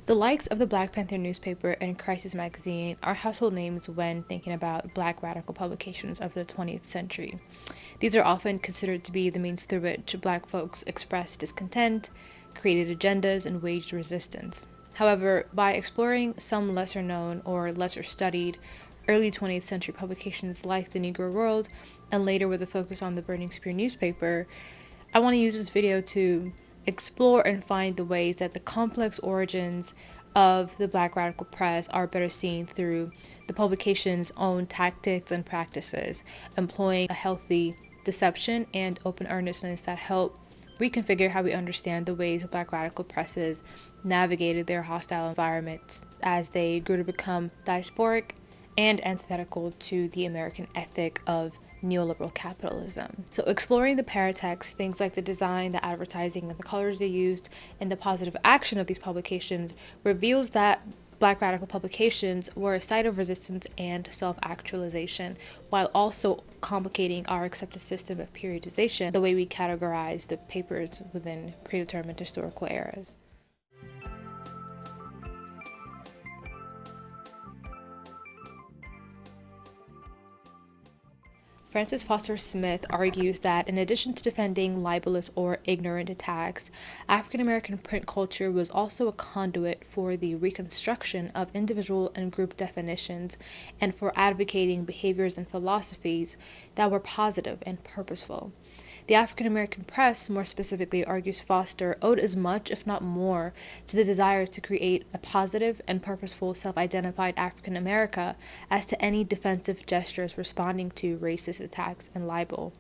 The likes of the Black Panther newspaper and Crisis magazine are household names when thinking about Black radical publications of the 20th century. These are often considered to be the means through which Black folks expressed discontent, created agendas, and waged resistance. However, by exploring some lesser known or lesser studied early 20th century publications like the Negro World, and later with a focus on the Burning Spear newspaper, I want to use this video to explore and find the ways that the complex origins of the Black radical press are better seen through the publication's own tactics and practices, employing a healthy deception and open earnestness that help reconfigure how we understand the ways Black radical presses navigated their hostile environments as they grew to become diasporic and antithetical to the American ethic of neoliberal capitalism. So exploring the paratext, things like the design, the advertising, and the colors they used, and the positive action of these publications reveals that Black radical publications were a site of resistance and self-actualization, while also complicating our accepted system of periodization, the way we categorize the papers within predetermined historical eras. Francis Foster Smith argues that in addition to defending libelous or ignorant attacks, African American print culture was also a conduit for the reconstruction of individual and group definitions and for advocating behaviors and philosophies that were positive and purposeful. The African American press, more specifically, argues Foster, owed as much, if not more, to the desire to create a positive and purposeful self-identified African America as to any defensive gestures responding to racist attacks and libel.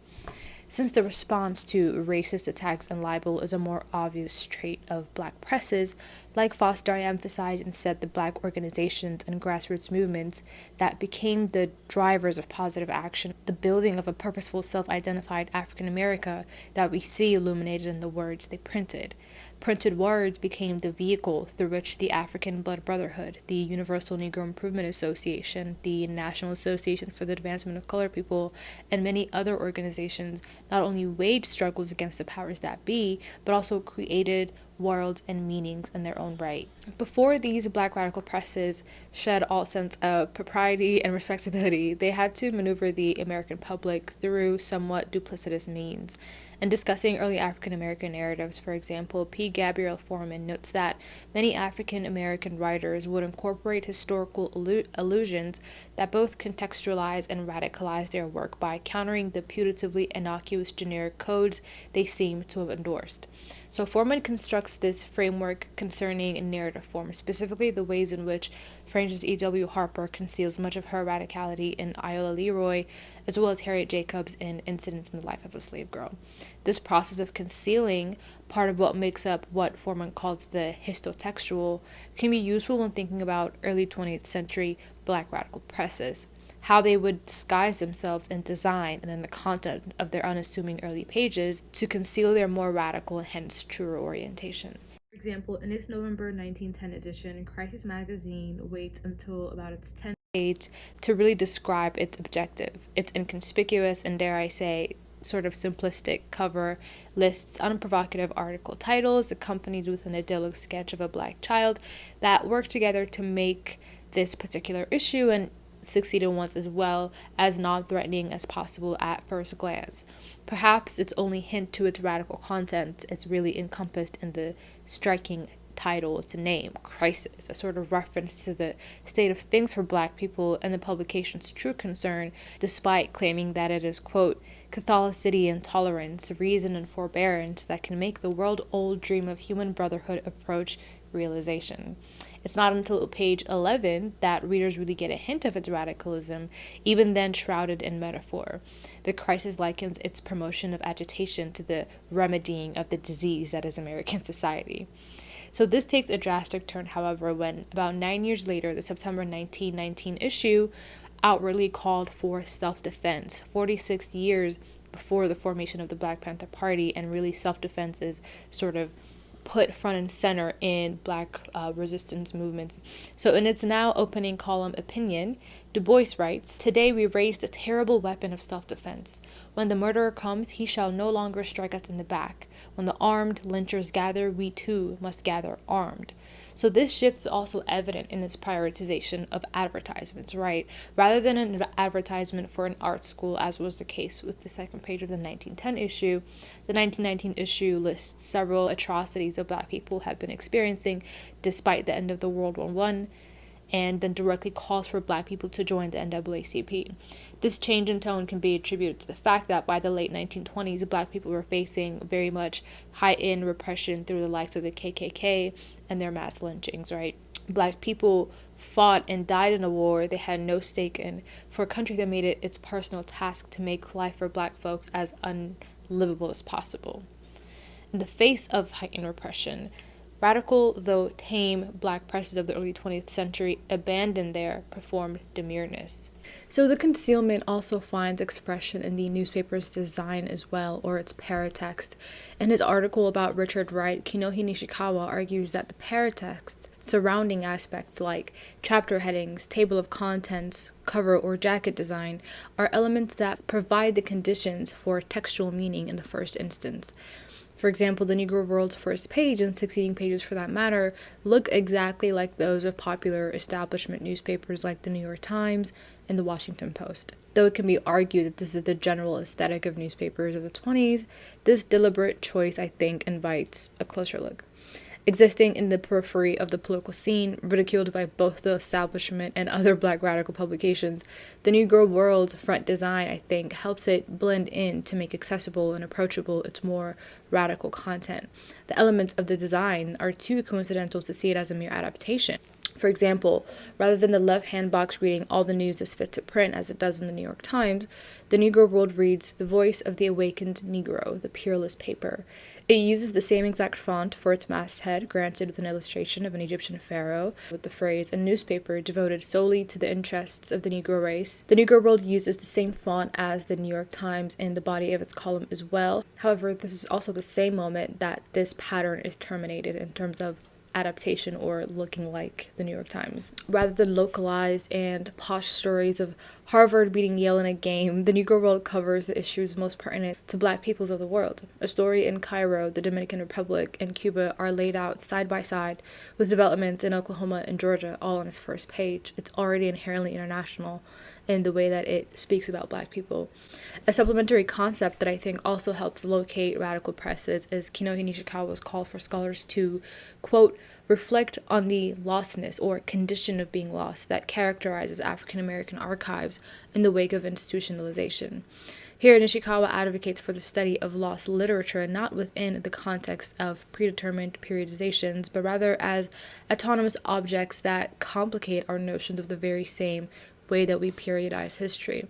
Since the response to racist attacks and libel is a more obvious trait of Black presses, like Foster, I emphasize instead the Black organizations and grassroots movements that became the drivers of positive action, the building of a purposeful self-identified African America that we see illuminated in the words they printed. Printed words became the vehicle through which the African Blood Brotherhood, the Universal Negro Improvement Association, the National Association for the Advancement of Colored People, and many other organizations not only waged struggles against the powers that be, but also created worlds and meanings in their own right. Before these Black radical presses shed all sense of propriety and respectability, they had to maneuver the American public through somewhat duplicitous means. In discussing early African American narratives, for example, P. Gabriel Foreman notes that many African American writers would incorporate historical allusions that both contextualize and radicalize their work by countering the putatively innocuous generic codes they seem to have endorsed. So Foreman constructs this framework concerning narrative form, specifically the ways in which Frances E.W. Harper conceals much of her radicality in Iola Leroy, as well as Harriet Jacobs in Incidents in the Life of a Slave Girl. This process of concealing part of what makes up what Foreman calls the histotextual can be useful when thinking about early 20th century Black radical presses, how they would disguise themselves in design and in the content of their unassuming early pages to conceal their more radical and hence truer orientation. For example, in its November 1910 edition, Crisis magazine waits until about its 10th page to really describe its objective. Its inconspicuous and, dare I say, sort of simplistic cover lists unprovocative article titles accompanied with an idyllic sketch of a Black child that work together to make this particular issue and succeeded once as well as non-threatening as possible at first glance. Perhaps its only hint to its radical content is really encompassed in the striking title, its name, Crisis, a sort of reference to the state of things for Black people and the publication's true concern, despite claiming that it is, quote, Catholicity and tolerance, reason and forbearance that can make the world-old dream of human brotherhood approach realization. It's not until page 11 that readers really get a hint of its radicalism, even then shrouded in metaphor. The Crisis likens its promotion of agitation to the remedying of the disease that is American society. So this takes a drastic turn, however, when about 9 years later, the September 1919 issue outwardly called for self-defense, 46 years before the formation of the Black Panther Party, and really self-defense is sort of put front and center in Black resistance movements. So in its now opening column opinion, Du Bois writes, "Today we raise the terrible weapon of self-defense. When the murderer comes, he shall no longer strike us in the back. When the armed lynchers gather, we too must gather armed." So this shift is also evident in its prioritization of advertisements, right? Rather than an advertisement for an art school, as was the case with the second page of the 1910 issue, the 1919 issue lists several atrocities that Black people have been experiencing despite the end of the World War I, and then directly calls for Black people to join the NAACP. This change in tone can be attributed to the fact that by the late 1920s, Black people were facing very much high-end repression through the likes of the KKK and their mass lynchings, right? Black people fought and died in a war they had no stake in for a country that made it its personal task to make life for Black folks as unlivable as possible. In the face of heightened repression, radical, though tame, Black presses of the early 20th century abandoned their performed demureness. So the concealment also finds expression in the newspaper's design as well, or its paratext. In his article about Richard Wright, Kinohi Nishikawa argues that the paratext surrounding aspects like chapter headings, table of contents, cover or jacket design are elements that provide the conditions for textual meaning in the first instance. For example, the Negro World's first page and succeeding pages for that matter look exactly like those of popular establishment newspapers like the New York Times and the Washington Post. Though it can be argued that this is the general aesthetic of newspapers of the 20s, this deliberate choice, I think, invites a closer look. Existing in the periphery of the political scene, ridiculed by both the establishment and other Black radical publications, the Negro World's front design, I think, helps it blend in to make accessible and approachable its more radical content. The elements of the design are too coincidental to see it as a mere adaptation. For example, rather than the left-hand box reading all the news as fit to print as it does in the New York Times, the Negro World reads the voice of the awakened Negro, the peerless paper. It uses the same exact font for its masthead, granted with an illustration of an Egyptian pharaoh, with the phrase, a newspaper devoted solely to the interests of the Negro race. The Negro World uses the same font as the New York Times in the body of its column as well. However, this is also the same moment that this pattern is terminated in terms of adaptation or looking like the New York Times. Rather than localized and posh stories of Harvard beating Yale in a game, the Negro World covers the issues most pertinent to Black peoples of the world. A story in Cairo, the Dominican Republic, and Cuba are laid out side by side with developments in Oklahoma and Georgia all on its first page. It's already inherently international in the way that it speaks about Black people. A supplementary concept that I think also helps locate radical presses is Kinohi Nishikawa's call for scholars to, quote, reflect on the lostness or condition of being lost that characterizes African American archives in the wake of institutionalization. Here, Nishikawa advocates for the study of lost literature not within the context of predetermined periodizations, but rather as autonomous objects that complicate our notions of the very same way that we periodize history.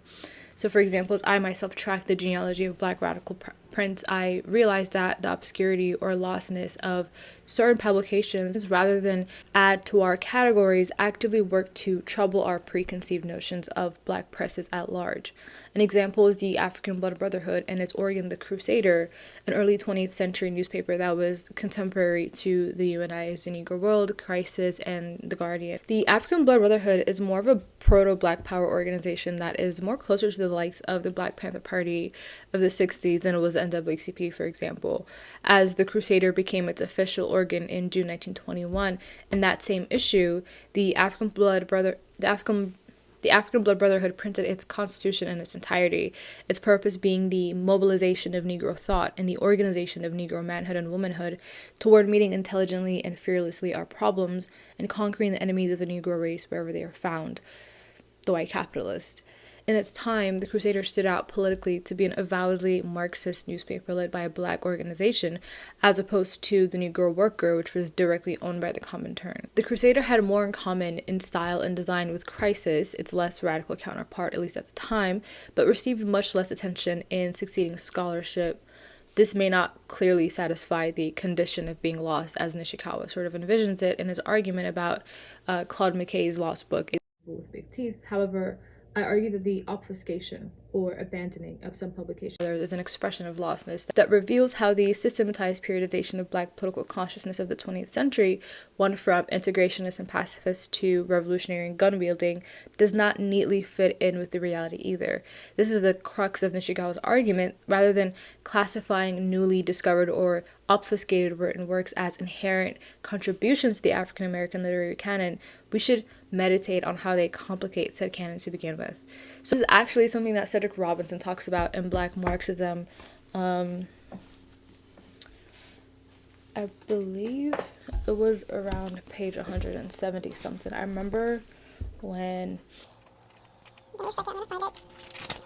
So, for example, as I myself track the genealogy of Black radical prints, I realized that the obscurity or lostness of certain publications, rather than add to our categories, actively work to trouble our preconceived notions of Black presses at large. An example is the African Blood Brotherhood and its organ, the Crusader, an early 20th century newspaper that was contemporary to the UNI's The Negro World, Crisis, and The Guardian. The African Blood Brotherhood is more of a proto-Black power organization that is more closer to the likes of the Black Panther Party of the 60s than it was the NAACP, for example, as the Crusader became its official organ in June 1921. In that same issue, the African Blood Brotherhood printed its constitution in its entirety, its purpose being the mobilization of Negro thought and the organization of Negro manhood and womanhood toward meeting intelligently and fearlessly our problems and conquering the enemies of the Negro race wherever they are found, the white capitalist. In its time, the Crusader stood out politically to be an avowedly Marxist newspaper led by a Black organization, as opposed to the Negro Worker, which was directly owned by the Comintern. The Crusader had more in common in style and design with Crisis, its less radical counterpart, at least at the time, but received much less attention in succeeding scholarship. This may not clearly satisfy the condition of being lost as Nishikawa sort of envisions it in his argument about Claude McKay's lost book, with Big Teeth. However, I argue that the obfuscation or abandoning of some publications. There is an expression of lostness that reveals how the systematized periodization of Black political consciousness of the 20th century, one from integrationist and pacifist to revolutionary and gun-wielding, does not neatly fit in with the reality either. This is the crux of Nishikawa's argument. Rather than classifying newly discovered or obfuscated written works as inherent contributions to the African American literary canon, we should meditate on how they complicate said canon to begin with. So this is actually something that Cedric Robinson talks about in Black Marxism. I believe it was around page 170 something. I remember when... Give me a second, I'm gonna find it.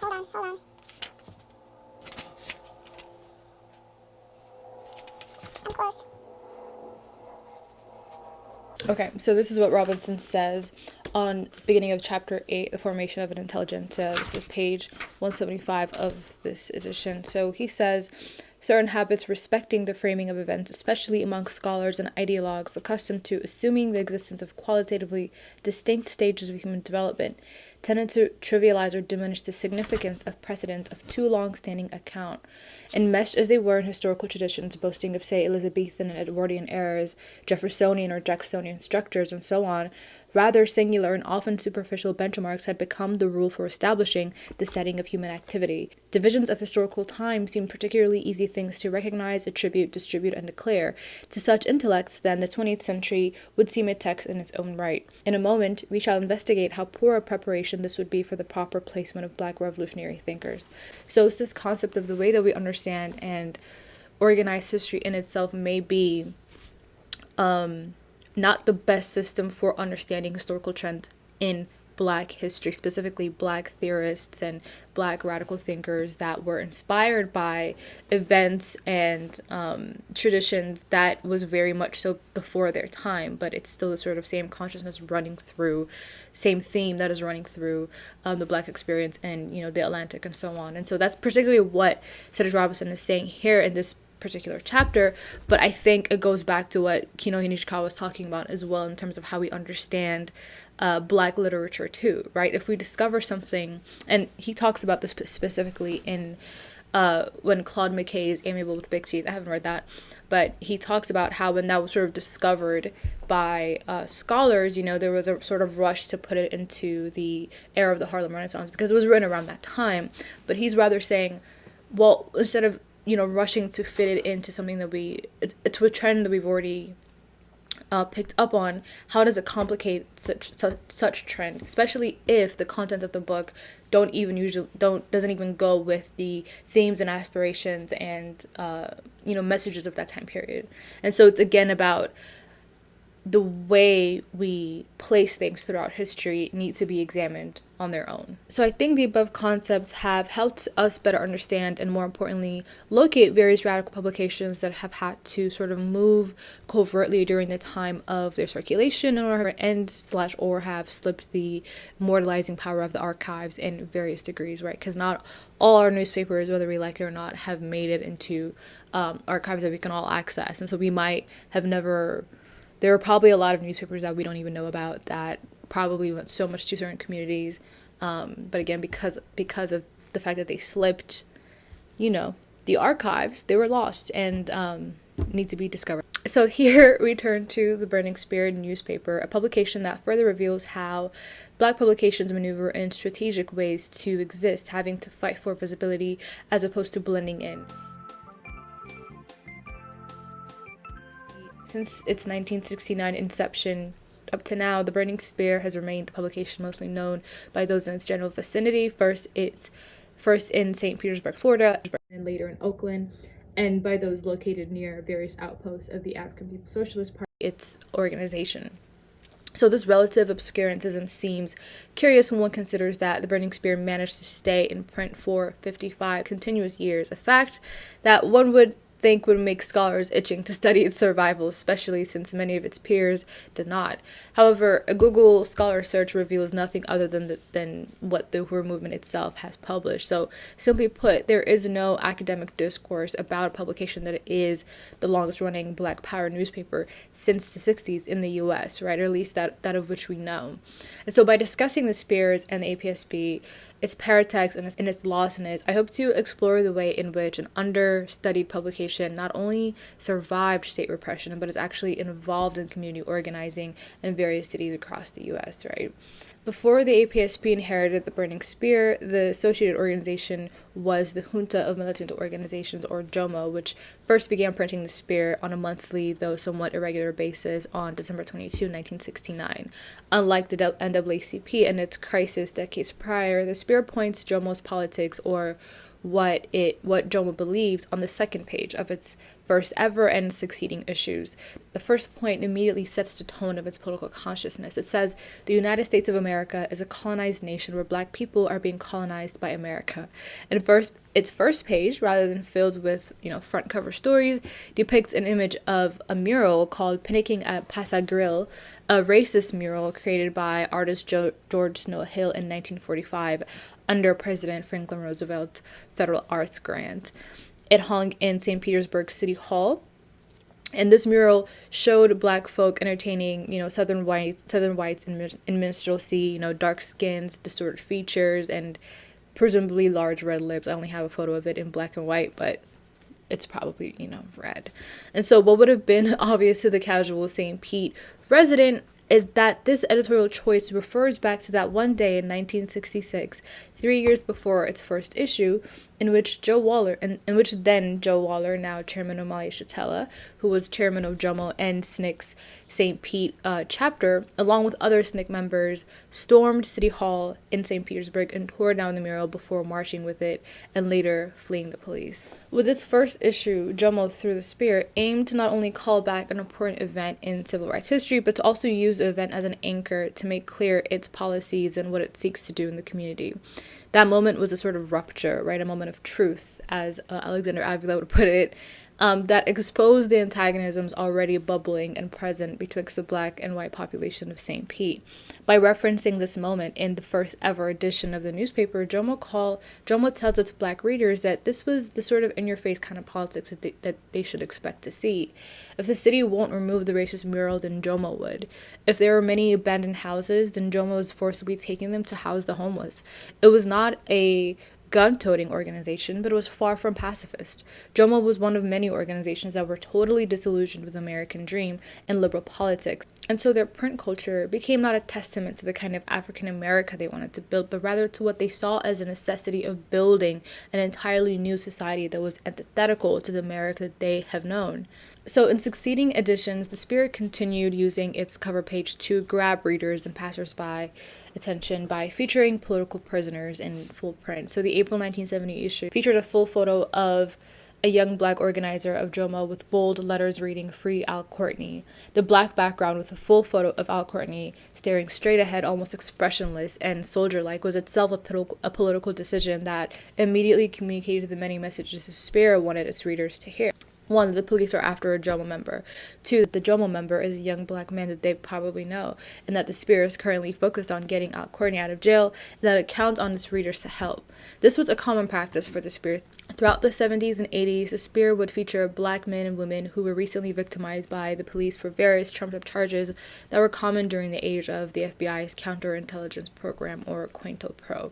Hold on. I'm close. Okay, so this is what Robinson says on beginning of chapter 8, the formation of an intelligentsia. This is page 175 of this edition. So he says, certain habits respecting the framing of events, especially among scholars and ideologues accustomed to assuming the existence of qualitatively distinct stages of human development, tended to trivialize or diminish the significance of precedents of too long-standing account. Enmeshed as they were in historical traditions boasting of, say, Elizabethan and Edwardian eras, Jeffersonian or Jacksonian structures, and so on, rather singular and often superficial benchmarks had become the rule for establishing the setting of human activity. Divisions of historical time seemed particularly easy things to recognize, attribute, distribute, and declare. To such intellects, then, the 20th century would seem a text in its own right. In a moment, we shall investigate how poor a preparation this would be for the proper placement of Black revolutionary thinkers. So it's this concept of the way that we understand and organize history in itself may be not the best system for understanding historical trends in Black history, specifically Black theorists and Black radical thinkers that were inspired by events and traditions that was very much so before their time, but it's still the sort of same consciousness running through, same theme that is running through the Black experience and, the Atlantic and so on. And so that's particularly what Cedric Robinson is saying here in this particular chapter, but I think it goes back to what Kinohei Nishikawa was talking about as well in terms of how we understand Black literature too, right? If we discover something, and he talks about this specifically in when Claude McKay's Amiable with Big Teeth, I haven't read that, but he talks about how when that was sort of discovered by scholars, there was a sort of rush to put it into the era of the Harlem Renaissance because it was written around that time, but he's rather saying, well, instead of rushing to fit it into something that it's a trend that we've already picked up on, how does it complicate such trend, especially if the content of the book doesn't even go with the themes and aspirations and messages of that time period. And so it's again about the way we place things throughout history need to be examined on their own. So I think the above concepts have helped us better understand and, more importantly, locate various radical publications that have had to sort of move covertly during the time of their circulation in order to end or have slipped the immortalizing power of the archives in various degrees, right? Because not all our newspapers, whether we like it or not, have made it into archives that we can all access. And so we might have never... There are probably a lot of newspapers that we don't even know about that probably went so much to certain communities. But again, because of the fact that they slipped, the archives, they were lost and need to be discovered. So here we turn to the Burning Spear newspaper, a publication that further reveals how Black publications maneuver in strategic ways to exist, having to fight for visibility as opposed to blending in. Since its 1969 inception up to now, the Burning Spear has remained a publication mostly known by those in its general vicinity, first in St. Petersburg, Florida, and later in Oakland, and by those located near various outposts of the African People's Socialist Party, its organization. So this relative obscurantism seems curious when one considers that the Burning Spear managed to stay in print for 55 continuous years, a fact that one would think would make scholars itching to study its survival, especially since many of its peers did not. However, a Google Scholar search reveals nothing other than what the Uyghur movement itself has published. So, simply put, there is no academic discourse about a publication that is the longest-running Black Power newspaper since the 60s in the U.S., right? Or at least that of which we know. And so, by discussing the Spears and the APSP, its paratext and its lostness, I hope to explore the way in which an understudied publication not only survived state repression, but is actually involved in community organizing in various cities across the U.S., right? Before the APSP inherited the Burning Spear, the associated organization was the Junta of Militant Organizations, or JOMO, which first began printing the Spear on a monthly, though somewhat irregular basis on December 22, 1969. Unlike the NAACP and its crisis decades prior, the Spear points JOMO's politics, or what JOMO believes, on the second page of its first ever and succeeding issues. The first point immediately sets the tone of its political consciousness. It says, "The United States of America is a colonized nation where Black people are being colonized by America." And its first page, rather than filled with front cover stories, depicts an image of a mural called "Pinicking at Pasa Grill," a racist mural created by artist George Snow Hill in 1945 under President Franklin Roosevelt's federal arts grant. It hung in St. Petersburg City Hall, and this mural showed Black folk entertaining, Southern whites in minstrelsy, dark skins, distorted features, and presumably large red lips. I only have a photo of it in black and white, but it's probably, red. And so what would have been obvious to the casual St. Pete resident is that this editorial choice refers back to that one day in 1966, 3 years before its first issue, in which Joe Waller, now chairman of Malay Shatella, who was chairman of JOMO and SNCC's St. Pete chapter, along with other SNCC members, stormed City Hall in St. Petersburg and tore down the mural before marching with it and later fleeing the police. With its first issue, JOMO Through the Spear aimed to not only call back an important event in civil rights history, but to also use the event as an anchor to make clear its policies and what it seeks to do in the community. That moment was a sort of rupture, right? A moment of truth, as Alexander Avila would put it, that exposed the antagonisms already bubbling and present betwixt the Black and white population of St. Pete. By referencing this moment in the first ever edition of the newspaper, JOMO tells its Black readers that this was the sort of in-your-face kind of politics that they should expect to see. If the city won't remove the racist mural, then JOMO would. If there are many abandoned houses, then JOMO is forcibly taking them to house the homeless. It was not a gun-toting organization, but it was far from pacifist. JOMO was one of many organizations that were totally disillusioned with the American dream and liberal politics, and so their print culture became not a testament to the kind of African America they wanted to build, but rather to what they saw as a necessity of building an entirely new society that was antithetical to the America that they have known. So in succeeding editions, the Spirit continued using its cover page to grab readers and passersby attention by featuring political prisoners in full print. So the April 1970 issue featured a full photo of a young Black organizer of JOMO with bold letters reading "Free Al Courtney." The black background with a full photo of Al Courtney staring straight ahead, almost expressionless and soldier-like, was itself a political decision that immediately communicated the many messages the Spirit wanted its readers to hear. 1, the police are after a JOMO member. 2, the JOMO member is a young Black man that they probably know, and that the Spirit is currently focused on getting Al Courtney out of jail, and that it counts on its readers to help. This was a common practice for the Spirit. Throughout the 70s and 80s, the Spirit would feature Black men and women who were recently victimized by the police for various trumped-up charges that were common during the age of the FBI's counterintelligence program, or COINTELPRO.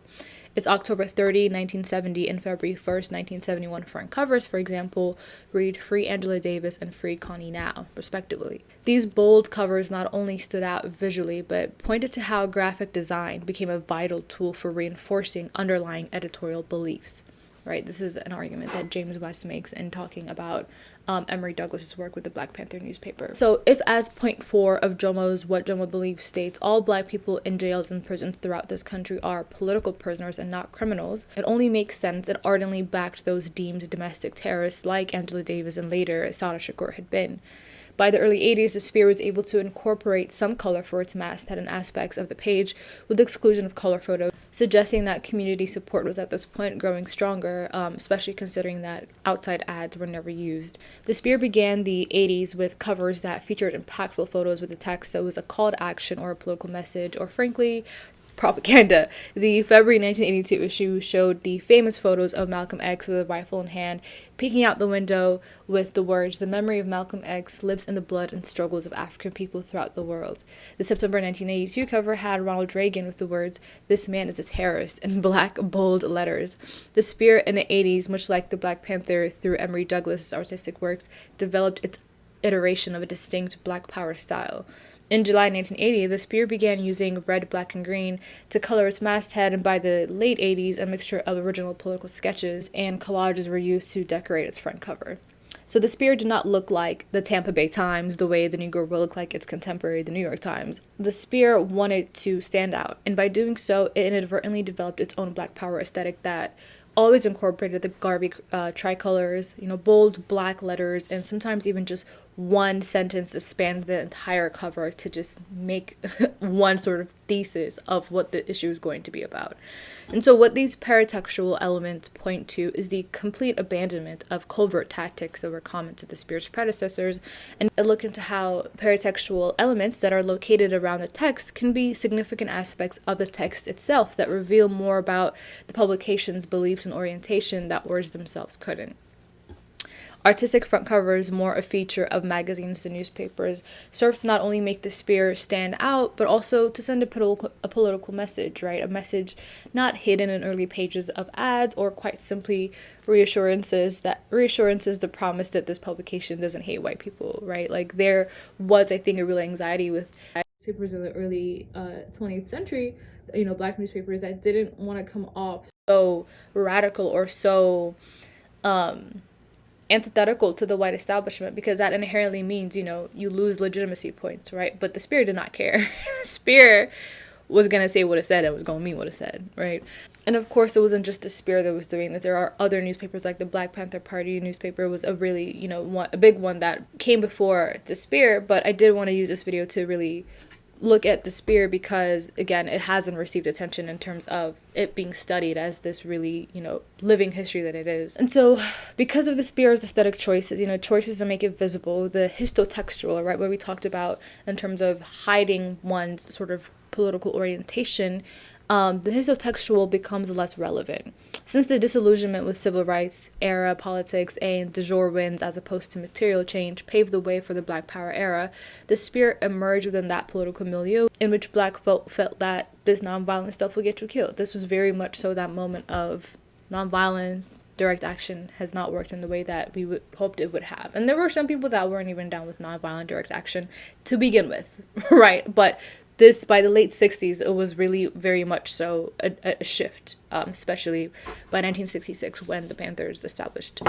Its October 30, 1970 and February 1st, 1971 front covers, for example, read "Free Angela Davis" and "Free Connie Now," respectively. These bold covers not only stood out visually, but pointed to how graphic design became a vital tool for reinforcing underlying editorial beliefs. Right, this is an argument that James West makes in talking about Emory Douglas's work with the Black Panther newspaper. So if, as point 4 of JOMO's What JOMO Believes states, all Black people in jails and prisons throughout this country are political prisoners and not criminals, it only makes sense it ardently backed those deemed domestic terrorists like Angela Davis and later Sada Shakur had been. By the early 80s, the Spear was able to incorporate some color for its masthead and aspects of the page, with the exclusion of color photos, suggesting that community support was at this point growing stronger, especially considering that outside ads were never used. The Spear began the 80s with covers that featured impactful photos with a text that was a call to action or a political message, or frankly, propaganda. The February 1982 issue showed the famous photos of Malcolm X with a rifle in hand, peeking out the window with the words, "The memory of Malcolm X lives in the blood and struggles of African people throughout the world." The September 1982 cover had Ronald Reagan with the words, "This man is a terrorist," in black, bold letters. The Spear in the 80s, much like the Black Panther through Emory Douglas' artistic works, developed its iteration of a distinct Black Power style. In July 1980, the Spear began using red, black, and green to color its masthead, and by the late 80s, a mixture of original political sketches and collages were used to decorate its front cover. So the Spear did not look like the Tampa Bay Times the way the Negro will look like its contemporary, the New York Times. The Spear wanted to stand out, and by doing so, it inadvertently developed its own Black Power aesthetic that always incorporated the Garvey tricolors, bold black letters, and sometimes even just one sentence that spanned the entire cover to just make one sort of thesis of what the issue is going to be about. And so what these paratextual elements point to is the complete abandonment of covert tactics that were common to the Spear's predecessors, and a look into how paratextual elements that are located around the text can be significant aspects of the text itself that reveal more about the publication's beliefs and orientation that words themselves couldn't. Artistic front covers, more a feature of magazines than newspapers, serve to not only make the Spear stand out, but also to send a political message, right? A message not hidden in early pages of ads, or quite simply reassurances, the promise that this publication doesn't hate white people, right? Like, there was, I think, a real anxiety with newspapers in the early 20th century, Black newspapers, that didn't want to come off so radical or so antithetical to the white establishment, because that inherently means, you lose legitimacy points, right? But the Spear did not care. The Spear was going to say what it said and was going to mean what it said, right? And of course, it wasn't just the Spear that was doing that. There are other newspapers, like the Black Panther Party newspaper was a really, a big one that came before the Spear. But I did want to use this video to really look at the Spear because, again, it hasn't received attention in terms of it being studied as this really, living history that it is. And so, because of the Spear's aesthetic choices, choices to make it visible, the histotextual, right, where we talked about in terms of hiding one's sort of political orientation, the histotextual becomes less relevant. Since the disillusionment with civil rights era politics and de jure wins as opposed to material change paved the way for the Black Power era, the Spear emerged within that political milieu in which Black folk felt that this nonviolent stuff would get you killed. This was very much so that moment of nonviolence, direct action has not worked in the way that we hoped it would have. And there were some people that weren't even down with nonviolent direct action to begin with, right? But this, by the late 60s, it was really very much so a shift, especially by 1966 when the Panthers established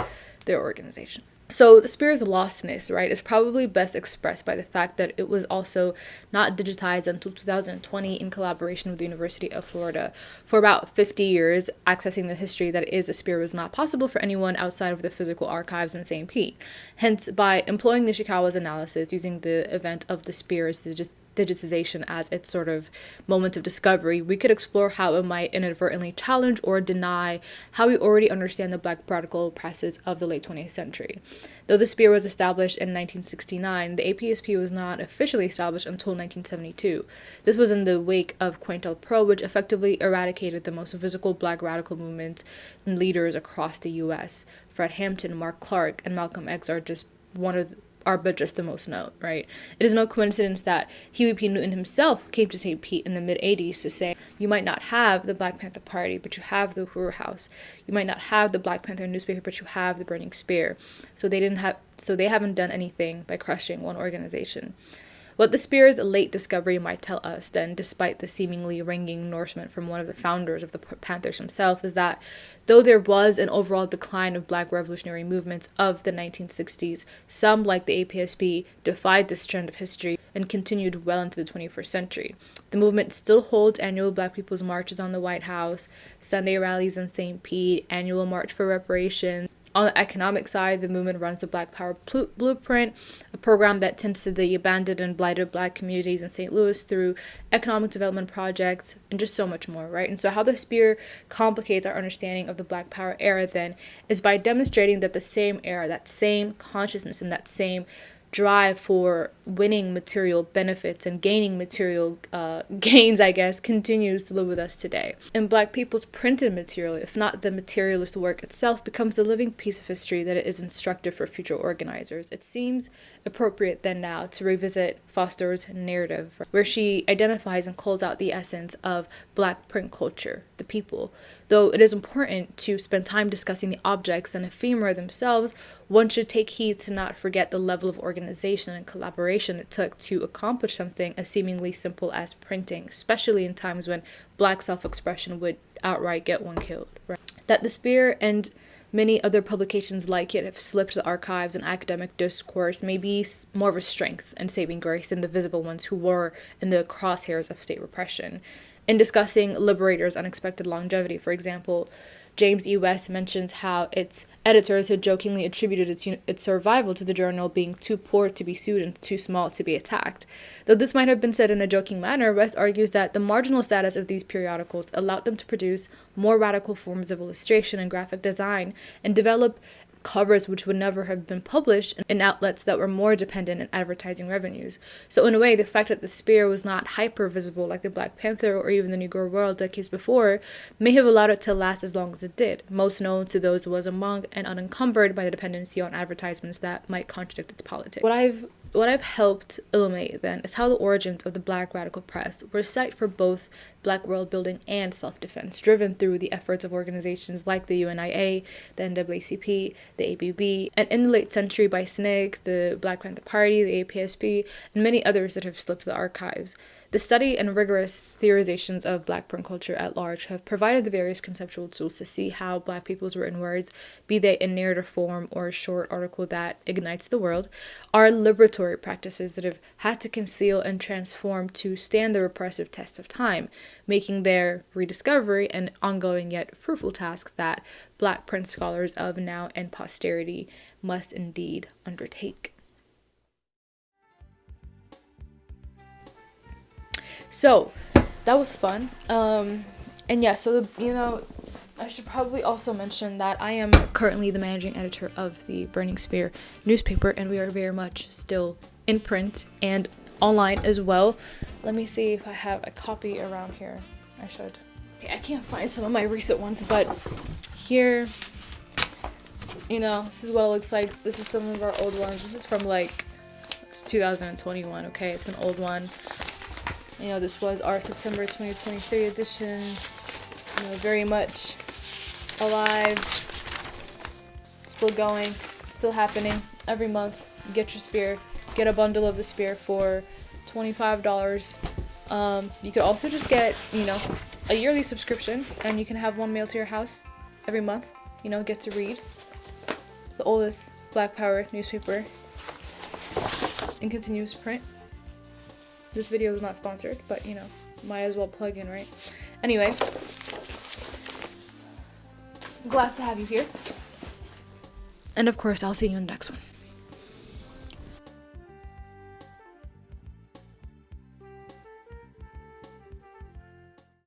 their organization. So the Spear's lostness, right, is probably best expressed by the fact that it was also not digitized until 2020 in collaboration with the University of Florida. For about 50 years, accessing the history that is the Spear was not possible for anyone outside of the physical archives in St. Pete. Hence, by employing Nishikawa's analysis, using the event of the Spear's digitization as its sort of moment of discovery, we could explore how it might inadvertently challenge or deny how we already understand the Black radical presses of the late 20th century. Though the Spear was established in 1969, the APSP was not officially established until 1972. This was in the wake of COINTELPRO, which effectively eradicated the most visible Black radical movements and leaders across the U.S. Fred Hampton, Mark Clark, and Malcolm X are but just the most known, right? It is no coincidence that Huey P. Newton himself came to St. Pete in the mid-80s to say, you might not have the Black Panther Party, but you have the Hoover House. You might not have the Black Panther newspaper, but you have the Burning Spear. So they haven't done anything by crushing one organization. What the Spear's late discovery might tell us, then, despite the seemingly ringing endorsement from one of the founders of the Panthers himself, is that though there was an overall decline of Black revolutionary movements of the 1960s, some, like the APSP, defied this trend of history and continued well into the 21st century. The movement still holds annual Black People's Marches on the White House, Sunday rallies in St. Pete, annual March for Reparations, On the economic side, the movement runs the Black Power Blueprint, a program that tends to the abandoned and blighted Black communities in St. Louis through economic development projects and just so much more, right? And so how the spear complicates our understanding of the Black Power era then is by demonstrating that the same era, that same consciousness, and that same drive for winning material benefits and gaining material gains, I guess, continues to live with us today. And Black people's printed material, if not the materialist work itself, becomes the living piece of history that it is instructive for future organizers. It seems appropriate then now to revisit Foster's narrative, where she identifies and calls out the essence of Black print culture, the people. Though it is important to spend time discussing the objects and ephemera themselves, one should take heed to not forget the level of organization and collaboration it took to accomplish something as seemingly simple as printing, especially in times when Black self-expression would outright get one killed. Right? That the Spear and many other publications like it have slipped the archives and academic discourse may be more of a strength and saving grace than the visible ones who were in the crosshairs of state repression. In discussing Liberator's unexpected longevity, for example, James E. West mentions how its editors had jokingly attributed its survival to the journal being too poor to be sued and too small to be attacked. Though this might have been said in a joking manner, West argues that the marginal status of these periodicals allowed them to produce more radical forms of illustration and graphic design and develop covers which would never have been published in outlets that were more dependent on advertising revenues. So in a way, the fact that the Spear was not hyper visible like the Black Panther or even the Negro World decades before may have allowed it to last as long as it did, most known to those who was among and unencumbered by the dependency on advertisements that might contradict its politics. What I've helped illuminate then is how the origins of the Black radical press were set for both Black world building and self-defense, driven through the efforts of organizations like the UNIA, the NAACP, the ABB, and in the late century by SNCC, the Black Panther Party, the APSP, and many others that have slipped the archives. The study and rigorous theorizations of Black print culture at large have provided the various conceptual tools to see how Black people's written words, be they in narrative form or a short article that ignites the world, are liberatory practices that have had to conceal and transform to stand the repressive test of time, making their rediscovery an ongoing yet fruitful task that Black print scholars of now and posterity must indeed undertake. So that was fun. And yeah, so I should probably also mention that I am currently the managing editor of the Burning Spear newspaper, and we are very much still in print and online as well. Let me see if I have a copy around here. I should. Okay, I can't find some of my recent ones, but here, this is what it looks like. This is some of our old ones. This is from it's 2021, okay? It's an old one. This was our September 2023 edition. Very much alive, still going, still happening. Every month, get your Spear, get a bundle of the Spear for $25. You could also just get, a yearly subscription, and you can have one mailed to your house every month. Get to read the oldest Black Power newspaper in continuous print. This video is not sponsored, but might as well plug in, right? Anyway, glad to have you here. And of course, I'll see you in the next one.